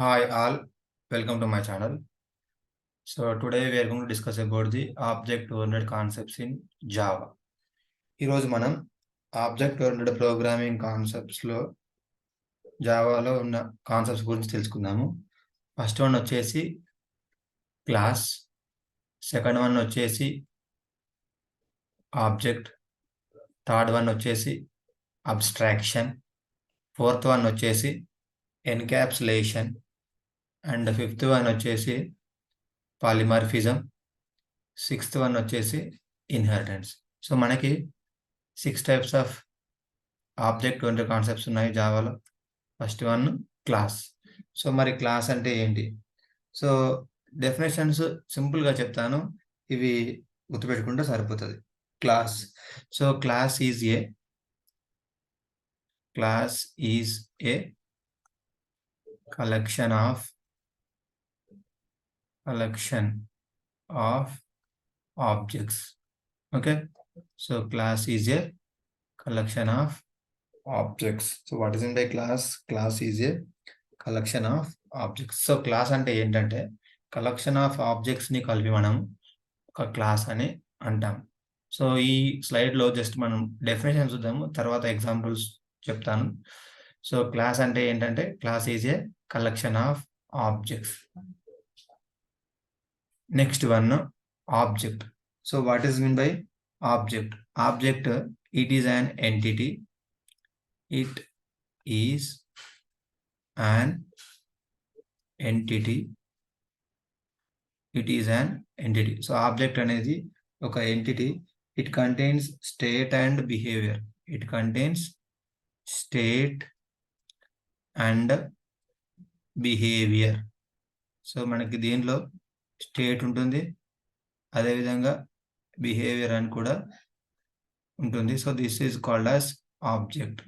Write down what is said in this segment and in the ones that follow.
Hi all, welcome to my channel. So today we are going to discuss about the object-oriented concepts in Java. ఈరోజు మనం object-oriented programming కాన్సెప్ట్స్లో జావాలో ఉన్న concepts గురించి తెలుసుకుందాము. First one వచ్చేసి class, second one వచ్చేసి object, third one వచ్చేసి abstraction, fourth one వచ్చేసి encapsulation and fifth one వచ్చేసి పాలిమార్ఫిజం, సిక్స్త్ వన్ వచ్చేసి ఇన్హెరిటెన్స్. సో మనకి 6 types of object oriented concepts ఉన్నాయి జావాలో. First one class. సో మరి క్లాస్ అంటే ఏంటి? సో డెఫినేషన్స్ సింపుల్గా చెప్తాను, ఇవి గుర్తుపెట్టుకుంటే సరిపోతుంది. Class. So class is a collection of objects. Okay, so class is a collection of objects. So what is meant by class? Class is a collection of objects. So class అంటే ఏంటంటే collection of objects ని కలిపి మనం ఒక class అని అంటాం. So ఈ slide లో జస్ట్ మనం డెఫినేషన్ చూద్దాము, తర్వాత ఎగ్జాంపుల్స్ చెప్తాను. సో క్లాస్ అంటే ఏంటంటే class is a collection of objects. Next one object. So what is meant by object? Object, it is an entity. It is an entity. It is an entity. So object అనేది ఒక entity. It contains state and behavior. It contains state and behavior. So మనకి దీనిలో state ఉంటుంది, అదేవిధంగా behaviour అని కూడా ఉంటుంది. So this is called as object.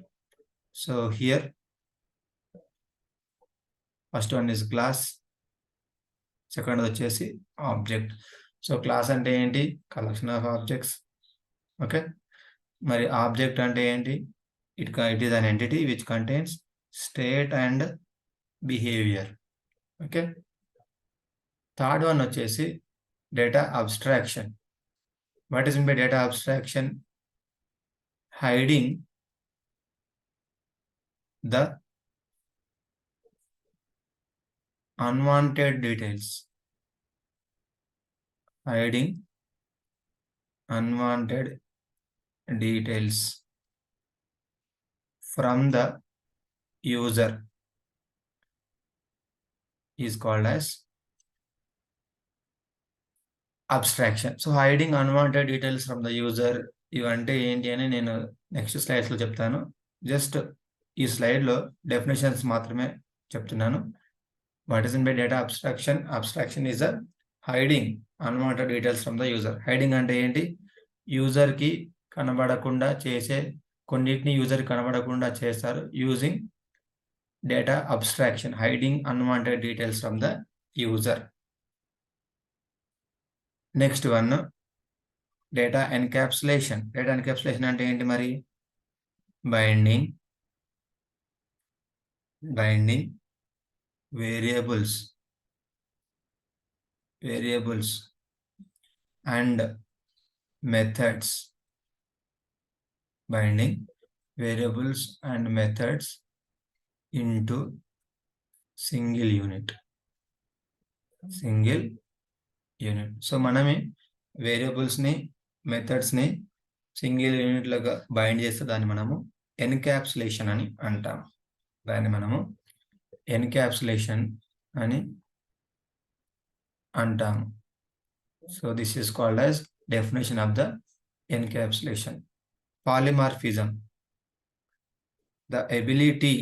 So here first one is class, second వచ్చేసి ఆబ్జెక్ట్. సో క్లాస్ అంటే ఏంటి? Collection of objects. ఓకే, మరి ఆబ్జెక్ట్ అంటే ఏంటి? It is an entity which contains state and behaviour. Okay, third one వచ్చేసి data abstraction. What is meant by data abstraction? Hiding the unwanted details. Hiding unwanted details from the user is called as abstraction. So hiding unwanted details from the user, ఇవంటే ఏంటి అని నేను next స్లైడ్స్లో చెప్తాను. Just ఈ స్లైడ్లో definitions మాత్రమే చెప్తున్నాను. What is in by data abstraction? Abstraction is a hiding unwanted details from the user. Hiding అంటే ఏంటి? యూజర్కి కనబడకుండా చేసే కొన్నిటిని యూజర్ కనబడకుండా చేస్తారు using data abstraction. Hiding unwanted details from the user. Next one data encapsulation. Data encapsulation అంటే ఏంటి మరి? Binding variables and methods. Binding variables and methods into single unit. So మనమే వేరియబుల్స్ని మెథడ్స్ని సింగిల్ యూనిట్లుగా బైండ్ చేస్తే దాన్ని మనము ఎన్క్యాప్సులేషన్ అని అంటాం. So this is called as definition of the encapsulation. Polymorphism, the ability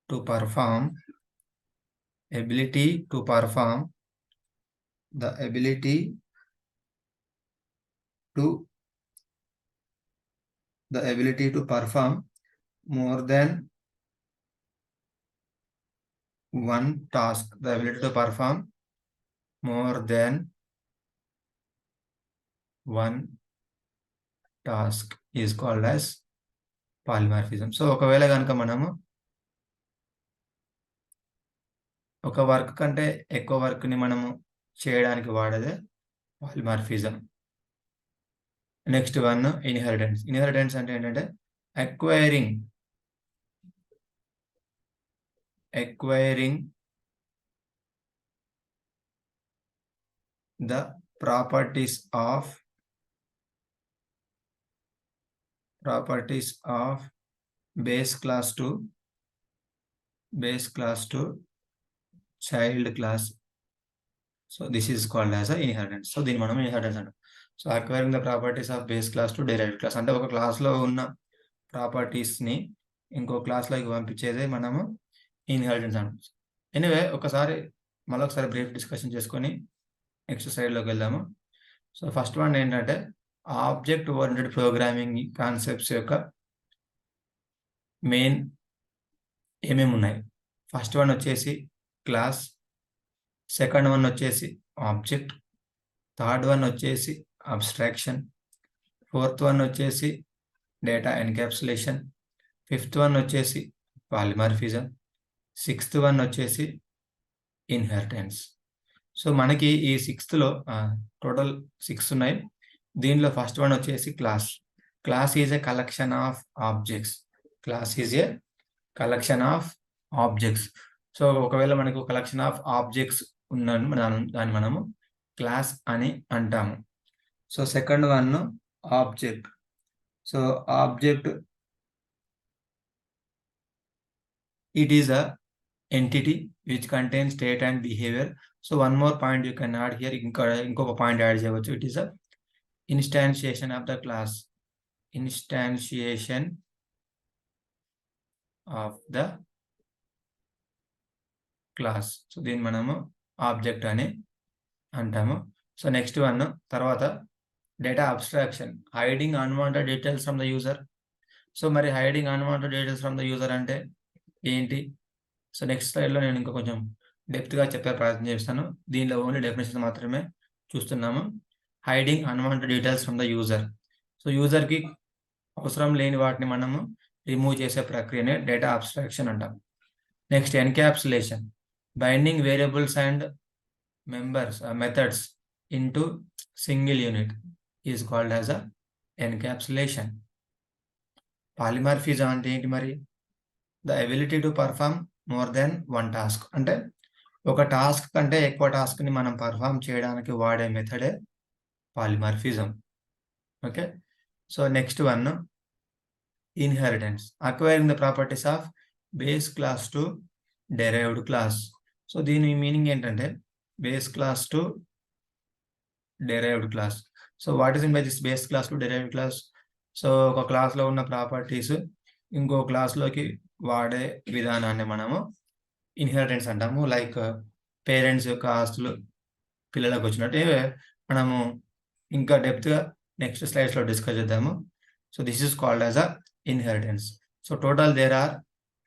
to perform more than one task. The ability to perform more than one task is called as polymorphism. So ఒకవేళ కనుక మనము ఒక work కంటే ఎక్కువ వర్క్‌ని మనము చేయడానికి వాడేదే polymorphism. Next one inheritance. Inheritance అంటే ఏంటంటే acquiring acquiring the properties of base class to child class. So this is called as a inheritance. So దీన్ని మనం ఇన్హెరిటెన్స్ అంటాం. So acquiring the properties of base class to derived class అంటే ఒక క్లాస్లో ఉన్న ప్రాపర్టీస్ని ఇంకో క్లాస్లోకి పంపించేదే మనము ఇన్హెరిటెన్స్ అంటాం. ఎనీవే మళ్ళొకసారి బ్రీఫ్ డిస్కషన్ చేసుకొని నెక్స్ట్ స్లైడ్లోకి వెళ్దాము. సో ఫస్ట్ వన్ ఏంటంటే ఆబ్జెక్ట్ ఓరియంటెడ్ ప్రోగ్రామింగ్ కాన్సెప్ట్స్ యొక్క మెయిన్ ఏమేమి ఉన్నాయి. ఫస్ట్ వన్ వచ్చేసి క్లాస్, సెకండ్ వన్ వచ్చేసి ఆబ్జెక్ట్, థర్డ్ వన్ వచ్చేసి అబ్స్ట్రాక్షన్, ఫోర్త్ వన్ వచ్చేసి డేటా ఎన్క్యాప్సులేషన్, ఫిఫ్త్ వన్ వచ్చేసి పాలిమార్ఫిజం, సిక్స్త్ వన్ వచ్చేసి ఇన్హెరిటెన్స్. సో మనకి ఈ సిక్స్త్లో టోటల్ 6 ఉన్నాయి. దీనిలో ఫస్ట్ వన్ వచ్చేసి class. Class is a collection of objects. So ఒకవేళ మనకు కలెక్షన్ ఆఫ్ ఆబ్జెక్ట్స్ దాన్ని మనము క్లాస్ అని అంటాము. So second one object. So object it is a entity which contains state and behavior. So one more point you can add here. ఇంకొక point add చేయవచ్చు. It is a instantiation of the class. Instantiation of the class. So దీన్ని మనము object అని అంటాము. So next one తర్వాత data abstraction, hiding unwanted details from the user. So మరి hiding unwanted details from the user అంటే ఏంటి? So next స్లైడ్లో నేను ఇంకా కొంచెం డెప్త్గా చెప్పే ప్రయత్నం చేస్తాను. దీనిలో ఓన్లీ డెఫినేషన్ మాత్రమే చూస్తున్నాము. Hiding unwanted details from the user. So యూజర్కి అవసరం లేని వాటిని మనము రిమూవ్ చేసే ప్రక్రియనే డేటా అబ్స్ట్రాక్షన్ అంటాం. Next encapsulation, binding variables and methods into single unit is called as a encapsulation. Polymorphism అంటే ఏంటి మరి? The ability to perform more than one task. అంటే ఒక టాస్క్ కంటే ఎక్కువ టాస్క్ని మనం పర్ఫామ్ చేయడానికి వాడే మెథడే polymorphism. Okay. So next one inheritance, acquiring the properties of base class to derived class. So దీని మీనింగ్ ఏంటంటే base class to derived class. So what is in by this base class to derived class? So ఒక క్లాస్లో ఉన్న properties ఇంకో క్లాస్లోకి వాడే విధానాన్ని మనము inheritance అంటాము. లైక్ పేరెంట్స్ యొక్క ఆస్తులు పిల్లలకు వచ్చినట్టు మనము ఇంకా డెప్త్గా నెక్స్ట్ స్లైడ్స్లో డిస్కస్ చేద్దాము. So this is called as a inheritance. So total there are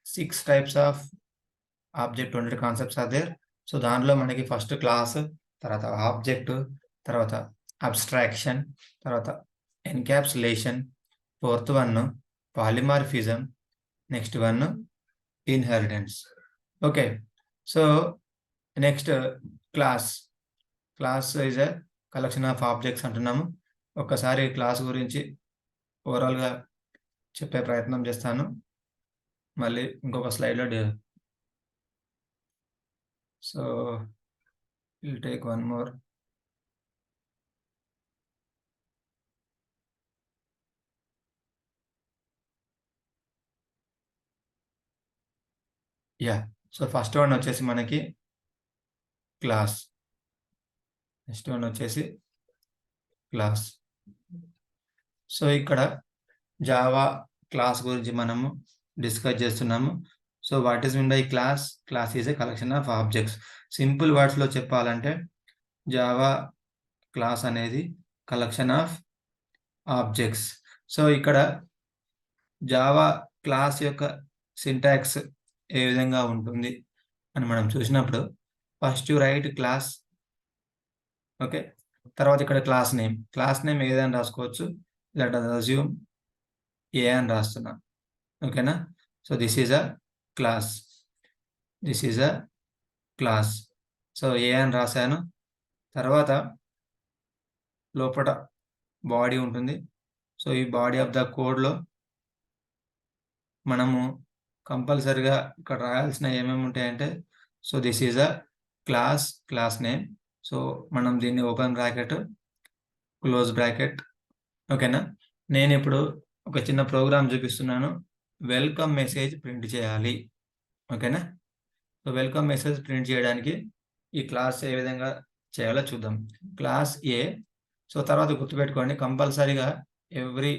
6 types of object oriented concepts are there. So దాంట్లో మనకి ఫస్ట్ క్లాస్, తర్వాత ఆబ్జెక్ట్, తర్వాత అబ్స్ట్రాక్షన్, తర్వాత encapsulation, fourth one polymorphism, next one inheritance. Okay. So next class. Class is a collection of objects అంటున్నాము. ఒక్కసారి class గురించి ఓవరాల్గా చెప్పే ప్రయత్నం చేస్తాను. మళ్ళీ ఇంకొక స్లైడ్లో so will take one more. So first one వచ్చేసి మనకి క్లాస్, నెక్స్ట్ వన్ వచ్చేసి క్లాస్. సో ఇక్కడ జావా క్లాస్ గురించి మనము డిస్కస్ చేస్తున్నాము. So what is mean by class? Class is a collection of objects. Simple వర్డ్స్లో చెప్పాలంటే జావా క్లాస్ అనేది కలెక్షన్ ఆఫ్ ఆబ్జెక్ట్స్. సో ఇక్కడ జావా క్లాస్ యొక్క సింటాక్స్ ఏ విధంగా ఉంటుంది అని మనం చూసినప్పుడు first you write class. Okay. తర్వాత ఇక్కడ క్లాస్ నేమ్ ఏదైనా రాసుకోవచ్చు. లెట్ us assume ఏ అని రాస్తున్నా. ఓకేనా? So this is a class. Class. So A అని రాశాను. తర్వాత లోపట బాడీ ఉంటుంది. సో ఈ బాడీ ఆఫ్ ద కోడ్‌లో మనము కంపల్సరీగా ఇక్కడ రాయాల్సిన ఏమేమి ఉంటాయంటే, so this is a class name. So మనం దీన్ని ఓపెన్ బ్రాకెట్, క్లోజ్ బ్రాకెట్. ఓకేనా? నేనిప్పుడు ఒక చిన్న ప్రోగ్రామ్ చూపిస్తున్నాను. వెల్కమ్ మెసేజ్ ప్రింట్ చేయాలి. ఓకేనా? సో వెల్కమ్ మెసేజ్ ప్రింట్ చేయడానికి ఈ క్లాస్ ఏ విధంగా చేయాలో చూద్దాం. క్లాస్ ఏ. సో తర్వాత గుర్తుపెట్టుకోండి, కంపల్సరీగా every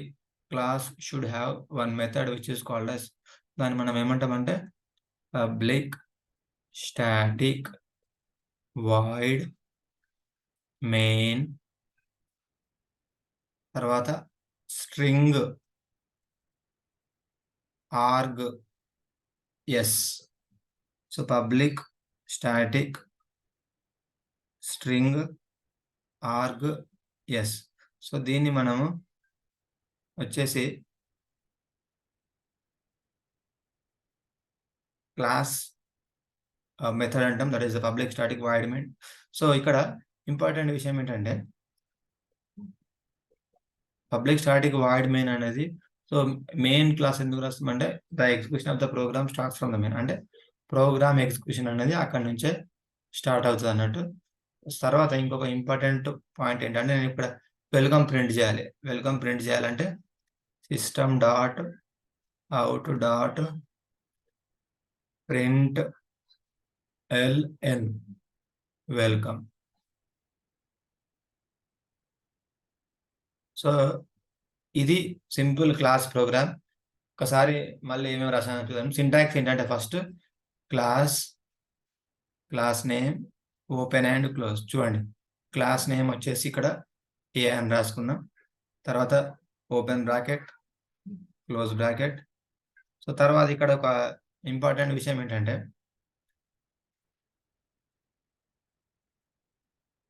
class should have one method which is called as, దాన్ని మనం ఏమంటామంటే పబ్లిక్ స్టాటిక్ వాయిడ్ మెయిన్, తర్వాత string args. So public static string args. So దీన్ని మనము వచ్చేసి క్లాస్ మెథడ్ అంటాం. That is the public static void main. So ఇక్కడ important విషయం ఏంటంటే, పబ్లిక్ స్టాటిక్ వాయిడ్ మెయిన్ అనేది, సో మెయిన్ క్లాస్ ఎందుకు రాస్తామంటే the execution of the program starts from the main, అంటే ప్రోగ్రామ్ ఎగ్జిక్యూషన్ అనేది అక్కడి నుంచే స్టార్ట్ అవుతుంది అన్నట్టు. తర్వాత ఇంకొక ఇంపార్టెంట్ పాయింట్ ఏంటంటే, నేను ఇక్కడ వెల్కమ్ ప్రింట్ చేయాలి. వెల్కమ్ ప్రింట్ చేయాలంటే system dot out dot print LN welcome. So ఇది సింపుల్ క్లాస్ ప్రోగ్రామ్. ఒకసారి మళ్ళీ ఏమేమి రాసాను చూద్దాం. సింటాక్స్ ఏంటంటే, first class name open and close. చూడండి, క్లాస్ నేమ్ వచ్చేసి ఇక్కడ ఏ అని రాసుకున్నాం. తర్వాత open bracket, close bracket. So తర్వాత ఇక్కడ ఒక ఇంపార్టెంట్ విషయం ఏంటంటే,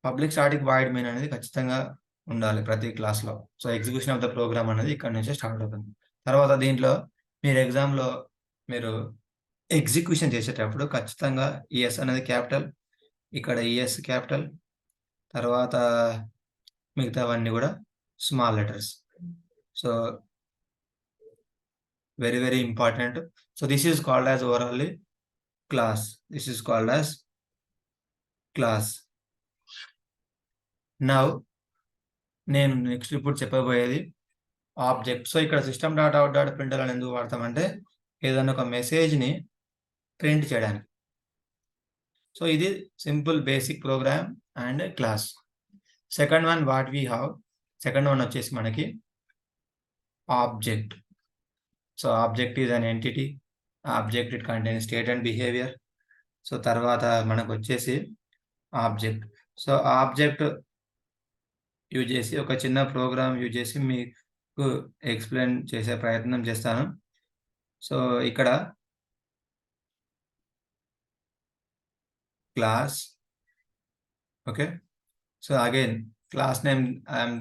పబ్లిక్ స్టాటిక్ వాయిడ్ మెయిన్ అనేది ఖచ్చితంగా ఉండాలి ప్రతి క్లాస్లో. So execution of the program అనేది ఇక్కడ నుంచే స్టార్ట్ అవుతుంది. తర్వాత దీంట్లో మీరు ఎగ్జామ్లో మీరు ఎగ్జిక్యూషన్ చేసేటప్పుడు ఖచ్చితంగా ఈఎస్ అనేది క్యాపిటల్, ఇక్కడ ఈఎస్ క్యాపిటల్, తర్వాత మిగతావన్నీ కూడా small letters. So very very important. So this is called as ఓవరాల్లీ class. This is called as class. Now నేను నెక్స్ట్ ఇప్పుడు చెప్పబోయేది ఆబ్జెక్ట్. సో ఇక్కడ system dot out dot printer అని ఎందుకు వాడతామంటే, ఏదైనా ఒక మెసేజ్ని ప్రింట్ చేయడానికి. సో ఇది simple basic program and class. Second one what we have, second one వచ్చేసి మనకి object. So object is an entity. Object it contains state and behaviour. So తర్వాత మనకు వచ్చేసి ఆబ్జెక్ట్. సో ఆబ్జెక్ట్ యూజ్ చేసి ఒక చిన్న ప్రోగ్రామ్ యూజ్ చేసి మీకు ఎక్స్ప్లెయిన్ చేసే ప్రయత్నం చేస్తాను. సో ఇక్కడ class. Okay. So again class name I'm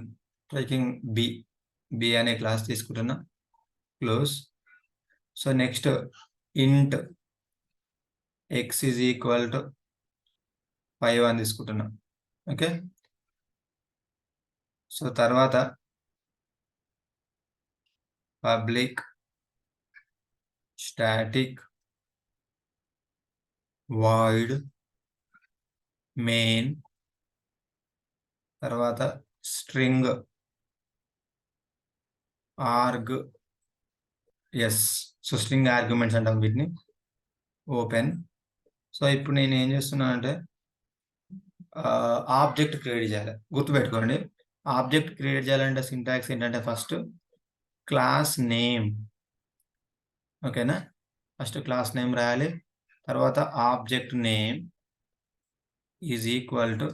taking B అనే క్లాస్ తీసుకుంటున్నా. Close. So next int x is equal to 5 అని తీసుకుంటున్నా. ఓకే. సో తర్వాత పబ్లిక్ స్టాటిక్ వాయిడ్ మెయిన్, తర్వాత string args. So string arguments అంటాం వీటిని. Open. So ఇప్పుడు నేను ఏం చేస్తున్నానంటే ఆబ్జెక్ట్ క్రియేట్ చేయాలి. గుర్తుపెట్టుకోండి, ఆబ్జెక్ట్ క్రియేట్ చేయాలంటే సింటాక్స్ ఏంటంటే, ఫస్ట్ క్లాస్ నేమ్. ఓకేనా? ఫస్ట్ క్లాస్ నేమ్ రాయాలి. తర్వాత object name is equal to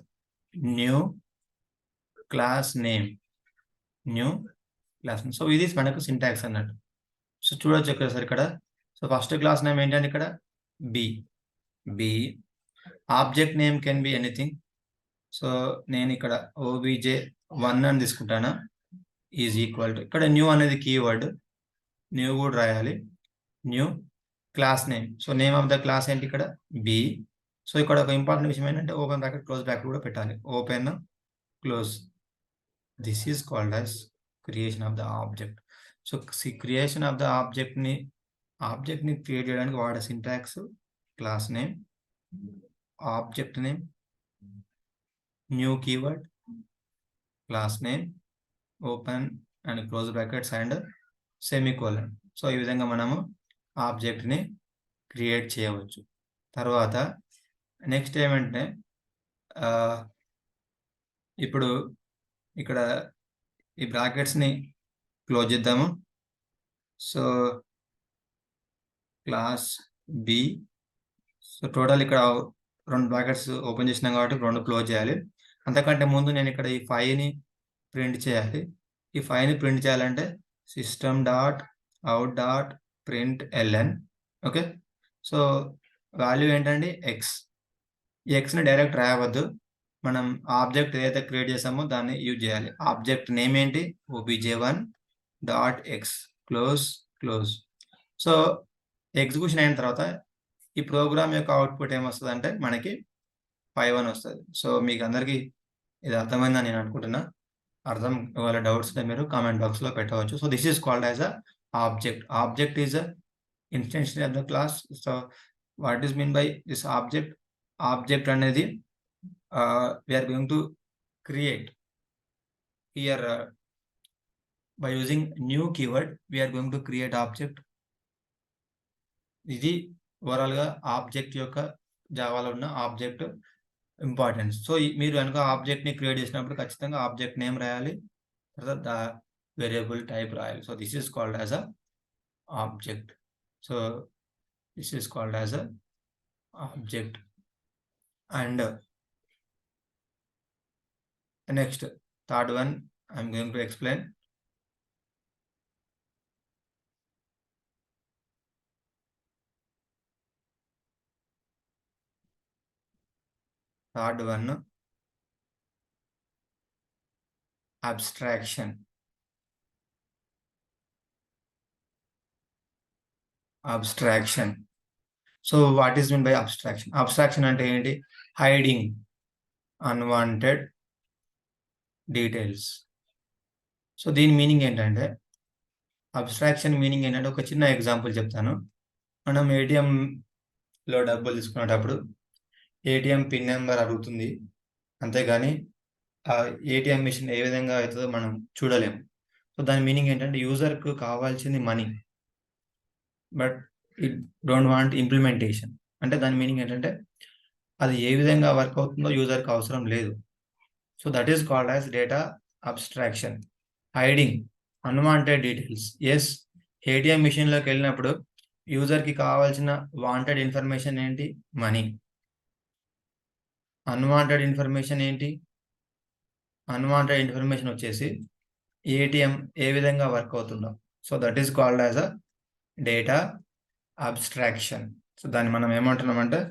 new class name. New class name. So ఇది మనకు సింటాక్స్ అన్నట్టు. సో చూడొచ్చు ఒకసారి ఇక్కడ. సో ఫస్ట్ క్లాస్ నేమ్ ఏంటంటే ఇక్కడ B. Object name can be anything. So నేను ఇక్కడ obj1 అని తీసుకుంటాను. ఈజ్ ఈక్వల్ టు, ఇక్కడ న్యూ అనేది కీవర్డ్, న్యూ కూడా రాయాలి. New class name. So name of the class ఏంటి ఇక్కడ బి. సో ఇక్కడ ఒక ఇంపార్టెంట్ విషయం ఏంటంటే ఓపెన్ బ్రాకెట్ క్లోజ్ బ్రాకెట్ కూడా పెట్టాలి. Open close. This is called as creation of the object. So creation of the ఆబ్జెక్ట్ని క్రియేట్ చేయడానికి వాడే syntax class name, object name, new keyword, class name, open and close brackets and semicolon. So ఈ విధంగా మనము ఆబ్జెక్ట్ని create చేయవచ్చు. తర్వాత next ఏమంటే ఇప్పుడు ఇక్కడ ఈ బ్రాకెట్స్ని క్లోజ్ చేద్దాము. So class B. So total ఇక్కడ 2 బ్రాకెట్స్ ఓపెన్ చేసినాం కాబట్టి 2 క్లోజ్ చేయాలి. అంతకంటే ముందు నేను ఇక్కడ ఈ 5ని ప్రింట్ చేయాలి. ఈ 5ని ప్రింట్ చేయాలంటే system.out.println. ఓకే. సో వాల్యూ ఏంటండి ఎక్స్. ఈ ఎక్స్ని డైరెక్ట్ రాయవద్దు. మనం ఆబ్జెక్ట్ ఏదైతే క్రియేట్ చేసామో దాన్ని యూజ్ చేయాలి. ఆబ్జెక్ట్ నేమ్ ఏంటి? obj1.x close. సో ఎగ్జిక్యూషన్ అయిన తర్వాత ఈ ప్రోగ్రామ్ యొక్క అవుట్పుట్ ఏమొస్తుంది అంటే మనకి 5 అని వస్తుంది. సో మీకు అందరికీ ఇది అర్థమైందని నేను అనుకుంటున్నా. ఒకవేళ డౌట్స్ ఉంటే మీరు కామెంట్ బాక్స్లో పెట్టవచ్చు. So this is called as a object. Object is a instantiation of the class. So what is mean by this object? Object అనేది we are going to create here by using new keyword. We are going to create object. ఇది overall గా object యొక్క జావాలో ఉన్న object importance. So మీరు కనుక object ని create చేసినప్పుడు ఖచ్చితంగా ఆబ్జెక్ట్ నేమ్ రాయాలి, తర్వాత వేరియబుల్ టైప్ రాయాలి. So this is called as a object. So this is called as a object. And next, third one I'm going to explain. Third one, abstraction. So what is meant by abstraction? Abstraction ante enti? Hiding unwanted details. So దీని meaning ఏంటంటే, abstraction meaning ఏంటంటే, ఒక చిన్న example చెప్తాను. మనం ఏటీఎంలో డబ్బులు తీసుకునేటప్పుడు ఏటీఎం పిన్ నెంబర్ అడుగుతుంది, అంతేగాని ఆ ఏటీఎం మిషన్ ఏ విధంగా అవుతుందో మనం చూడలేము. సో దాని మీనింగ్ ఏంటంటే, యూజర్కు కావాల్సింది money, but it don't want implementation. అంటే దాని మీనింగ్ ఏంటంటే, అది ఏ విధంగా వర్క్ అవుతుందో యూజర్కి అవసరం లేదు. So that is called as data abstraction. Hiding unwanted details. Yes, ATM machine లోకి వెళ్ళినప్పుడు యూజర్కి కావాల్సిన వాంటెడ్ ఇన్ఫర్మేషన్ ఏంటి? మనీ. అన్వాంటెడ్ ఇన్ఫర్మేషన్ ఏంటి? అన్వాంటెడ్ ఇన్ఫర్మేషన్ వచ్చేసి ఏటీఎం ఏ విధంగా వర్క్ అవుతుందో. So that is called as a data abstraction. So దాన్ని మనం ఏమంటున్నామంటే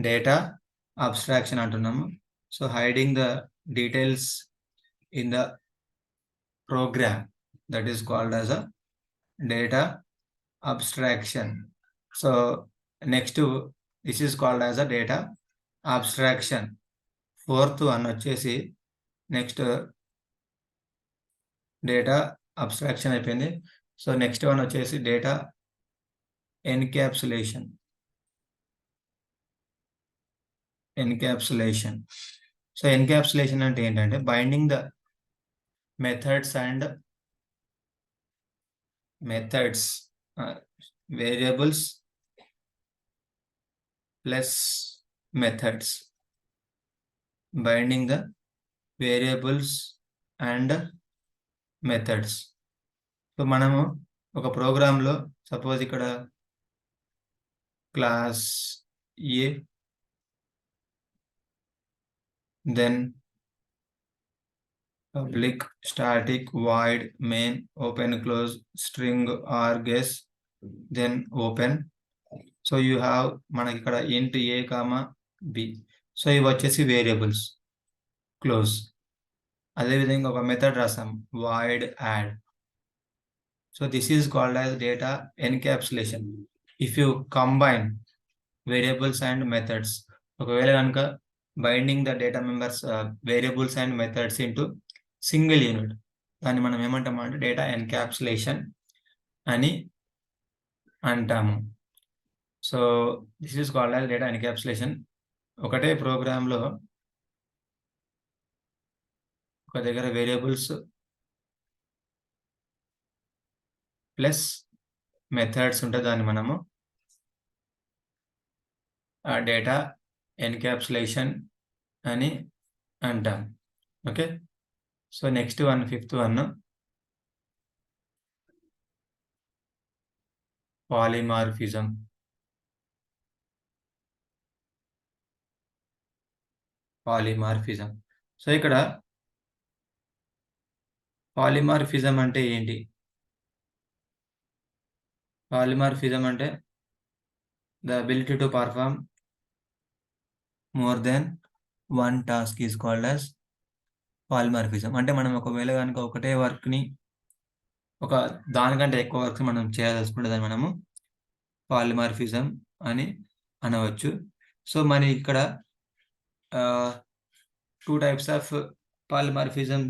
డేటా అబ్స్ట్రాక్షన్ అంటున్నాము. So hiding the details in the program, that is called as a data abstraction. So next, this is called as a data abstraction. Fourth one వచ్చేసి next data abstraction అయిపోయింది. So next one వచ్చేసి data encapsulation. So encapsulation అంటే ఏంటంటే, binding the methods variables plus methods. Binding the variables and methods. So మనము ఒక ప్రోగ్రాంలో suppose ఇక్కడ class A, then public static void main open close string or guess, then open. So you have మనకి ఇక్కడ int a comma b. So ఇవి వచ్చేసి variables close. అదేవిధంగా ఒక మెథడ్ రాసాం void add. So this is called as data encapsulation. If you combine variables and methods, ఒకవేళ కనుక binding the data members variables and methods into single unit, దాన్ని మనం ఏమంటామంటే డేటా ఎన్క్యాప్సులేషన్ అని అంటాము. So this is called as data encapsulation. ఒకటే ప్రోగ్రాంలో ఒక దగ్గర వేరియబుల్స్ ప్లస్ మెథడ్స్ ఉంటే దాన్ని మనము డేటా ఎన్క్యాప్సులేషన్ అని అంటాం. Okay. So next one, fifth one, polymorphism. Polymorphism. So ఇక్కడ పాలిమార్ఫిజం అంటే ఏంటి? పాలిమార్ఫిజం అంటే the ability to perform more than one task is called as polymorphism. అంటే మనం ఒకవేళ కనుక ఒకటే వర్క్ని ఒక దానికంటే ఎక్కువ వర్క్స్ మనం చేయదలుచుకుంటే దాన్ని మనము పాలిమార్ఫిజం అని అనవచ్చు. సో మరి ఇక్కడ two types of polymorphism.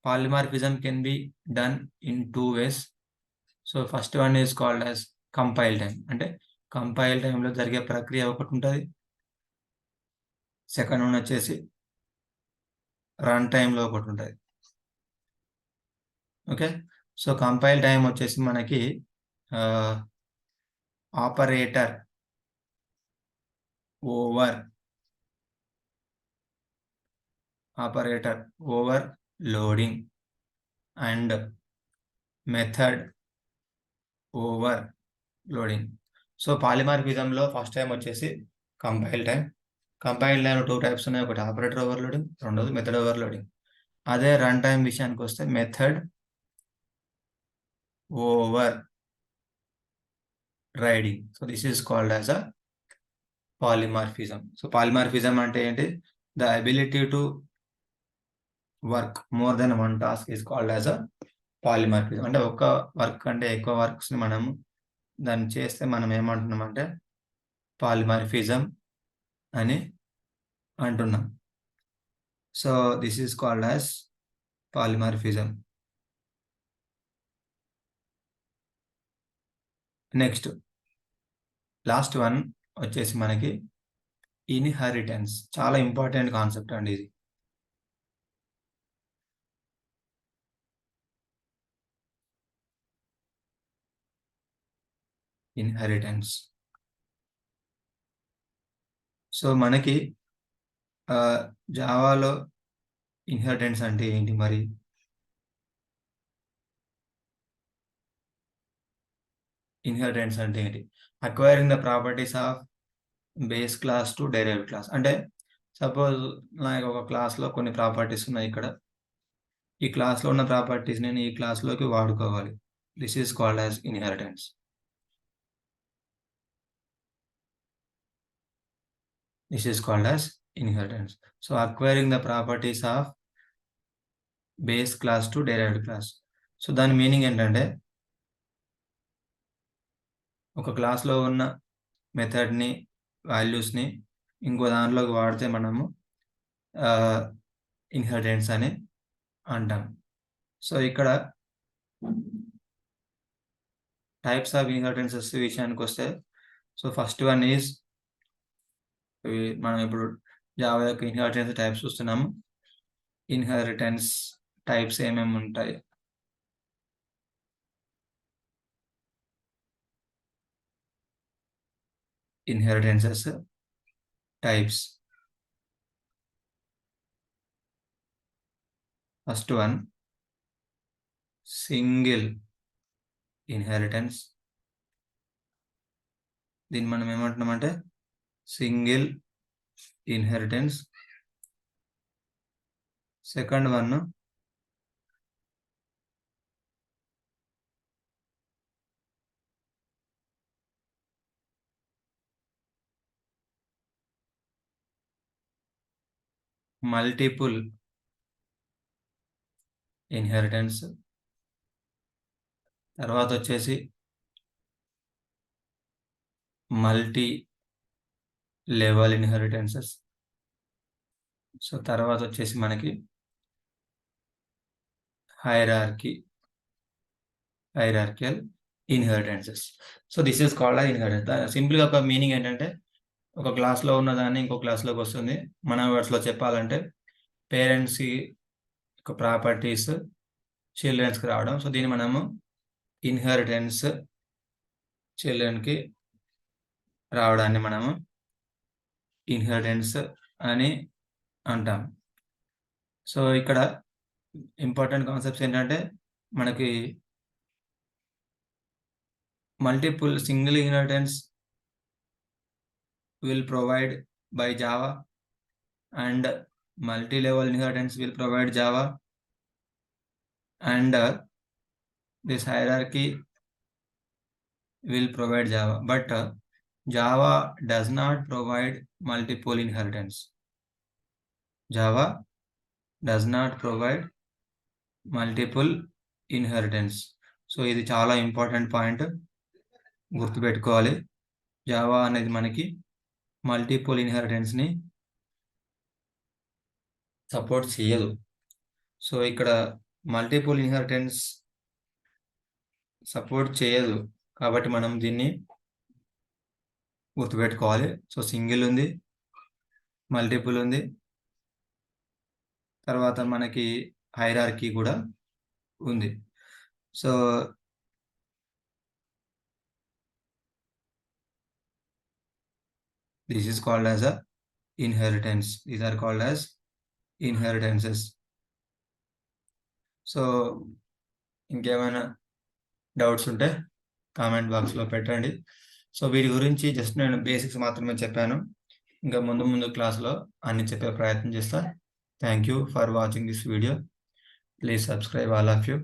Polymorphism can be done in two ways. So first one is called as compile time. అంటే కంపైల్ టైంలో జరిగే ప్రక్రియ ఒకటి ఉంటుంది. సెకండ్ వన్ వచ్చేసి రన్ టైంలో ఒకటి ఉంటుంది. ఓకే. సో కంపైల్ టైం వచ్చేసి మనకి operator overloading and method overloading. So పాలిమార్ఫిజంలో ఫస్ట్ టైం వచ్చేసి compile time. Compile time two types ఉన్నాయి. ఒకటి ఆపరేటర్ ఓవర్లోడింగ్, రెండోది మెథడ్ ఓవర్లోడింగ్. అదే రన్ టైం విషయానికి వస్తే method overriding. So this is called as a polymorphism. So polymorphism అంటే ఏంటి? The ability to work more than one task is called as a polymorphism. అంటే ఒక work అంటే ఎక్కువ వర్క్స్ని మనం దాన్ని చేస్తే మనం ఏమంటున్నామంటే పాలిమార్ఫిజం అని అంటున్నాం. So this is called as polymorphism. Next last one వచ్చేసి మనకి ఇన్హెరిటెన్స్. చాలా ఇంపార్టెంట్ కాన్సెప్ట్ అండి ఇది. ఇన్హెరిటెన్స్. సో మనకి జావాలో ఇన్హెరిటెన్స్ అంటే ఏంటి మరి? ఇన్హెరిటెన్స్ అంటే ఏంటి? Acquiring the properties of base class to derived class. అంటే సపోజ్ నాకు ఒక క్లాస్లో కొన్ని ప్రాపర్టీస్ ఉన్నాయి. ఇక్కడ ఈ క్లాస్లో ఉన్న ప్రాపర్టీస్ నేను ఈ క్లాస్లోకి వాడుకోవాలి. This is called as inheritance. This is called as inheritance. So acquiring the properties of base class to derived class. So దాని మీనింగ్ ఏంటంటే ఒక క్లాస్లో ఉన్న మెథడ్ని, వాల్యూస్ని ఇంకో దాంట్లోకి వాడితే మనము ఇన్హెరిటెన్స్ అని అంటాం. సో ఇక్కడ టైప్స్ ఆఫ్ ఇన్హెరిటెన్సెస్ విషయానికి వస్తే, సో ఫస్ట్ వన్ ఈజ్, మనం ఇప్పుడు జావా యొక్క ఇన్హెరిటెన్స్ టైప్స్ చూస్తున్నాము. ఇన్హెరిటెన్స్ టైప్స్ ఏమేమి ఉంటాయి? Inheritances types. First one single inheritance. దీన్ని మనం ఏమంటున్నామంటే single inheritance. Second one multiple inheritance. తర్వాత వచ్చేసి మల్టీ లెవెల్ ఇన్హెరిటెన్సెస్. సో తర్వాత వచ్చేసి మనకి hierarchical inheritances. So this is called inheritance. సింపుల్గా ఒక మీనింగ్ ఏంటంటే ఒక క్లాస్లో ఉన్నదాన్ని ఇంకో క్లాస్లోకి వస్తుంది. మన వర్డ్స్లో చెప్పాలంటే పేరెంట్స్కి ఒక ప్రాపర్టీస్ చిల్డ్రన్స్కి రావడం. సో దీన్ని మనము ఇన్హెరిటెన్స్ చిల్డ్రన్కి రావడాన్ని మనము ఇన్హెరిటెన్స్ అని అంటాం. సో ఇక్కడ ఇంపార్టెంట్ కాన్సెప్ట్స్ ఏంటంటే మనకి multiple single inheritance will provide by Java and multi-level inheritance will provide Java, and this hierarchy will provide Java, but Java does not provide multiple inheritance. Java does not provide multiple inheritance. So ఇది చాలా important point, గుర్తుపెట్టుకోవాలి. Java అనేది మనకి multiple ఇన్హెరిటెన్స్ని support చేయదు. So ఇక్కడ multiple inheritance support చేయదు కాబట్టి మనం దీన్ని గుర్తుపెట్టుకోవాలి. సో సింగిల్ ఉంది, మల్టిపుల్ ఉంది, తర్వాత మనకి హైరార్కీ కూడా ఉంది. So this is called as a inheritance. These are called as inheritances. So ఇంకేమైనా డౌట్స్ ఉంటే కామెంట్ బాక్స్లో పెట్టండి. సో వీటి గురించి జస్ట్ నేను బేసిక్స్ మాత్రమే చెప్పాను. ఇంకా ముందు క్లాస్లో అన్ని చెప్పే ప్రయత్నం చేస్తా. Thank you for watching this video. Please subscribe all of you.